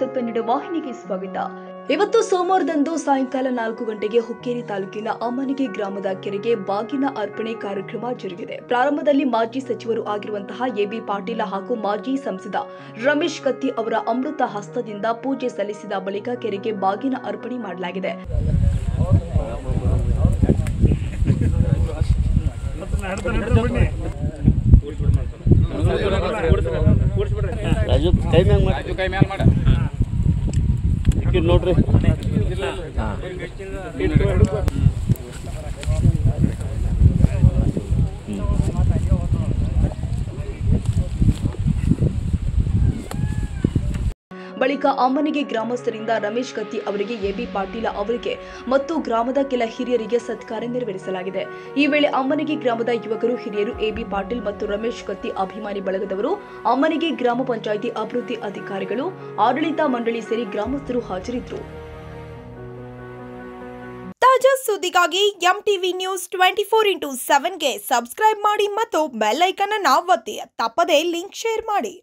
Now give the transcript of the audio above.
ಸತ್ಕನ್ನಡ ವಾಹಿನಿಗೆ ಸ್ವಾಗತ. ಇವತ್ತು ಸೋಮವಾರದಂದು ಸಾಯಂಕಾಲ 4 ಗಂಟೆಗೆ ಹುಕ್ಕೇರಿ ತಾಲೂಕಿನ ಅಮ್ಮನಿಗೆ ಗ್ರಾಮದ ಕೆರೆಗೆ ಬಾಗಿನ ಅರ್ಪಣೆ ಕಾರ್ಯಕ್ರಮ ಜರುಗಿದೆ. ಪ್ರಾರಂಭದಲ್ಲಿ ಮಾಜಿ ಸಚಿವರು ಆಗಿರುವಂತಹ ಎಬಿ ಪಾಟೀಲ ಹಾಗೂ ಮಾಜಿ ಸಂಸದ ರಮೇಶ್ ಕತ್ತಿ ಅವರ ಅಮೃತ ಹಸ್ತದಿಂದ ಪೂಜೆ ಸಲ್ಲಿಸಿದ ಬಳಿಕ ಕೆರೆಗೆ ಬಾಗಿನ ಅರ್ಪಣೆ ಮಾಡಲಾಗಿದೆ. ನೋಡ್ರಿ ಬಳಿಕ ಅಮ್ಮನಿಗೆ ಗ್ರಾಮಸ್ಥರಿಂದ ರಮೇಶ್ ಕತ್ತಿ ಅವರಿಗೆ, ಎಬಿ ಪಾಟೀಲ ಅವರಿಗೆ ಮತ್ತು ಗ್ರಾಮದ ಕೆಲ ಹಿರಿಯರಿಗೆ ಸತ್ಕಾರ ನೆರವೇರಿಸಲಾಗಿದೆ. ಈ ವೇಳೆ ಅಮ್ಮನಿಗೆ ಗ್ರಾಮದ ಯುವಕರು, ಹಿರಿಯರು, ಎಬಿ ಪಾಟೀಲ್ ಮತ್ತು ರಮೇಶ್ ಕತ್ತಿ ಅಭಿಮಾನಿ ಬಳಗದವರು, ಅಮ್ಮನಿಗೆ ಗ್ರಾಮ ಪಂಚಾಯಿತಿ ಅಭಿವೃದ್ಧಿ ಅಧಿಕಾರಿಗಳು, ಆಡಳಿತ ಮಂಡಳಿ ಸೇರಿ ಗ್ರಾಮಸ್ಥರು ಹಾಜರಿದ್ದರು. ತಾಜಾ ಸುದ್ದಿಗಾಗಿ ಎಂಟಿವಿ ನ್ಯೂಸ್ 24x7 ಗೆ ಸಬ್ಸ್ಕ್ರೈಬ್ ಮಾಡಿ ಮತ್ತು ಬೆಲ್ ಐಕಾನ್ ಅನ್ನು ಒತ್ತಿ. ತಪ್ಪದೇ ಲಿಂಕ್ ಶೇರ್ ಮಾಡಿ.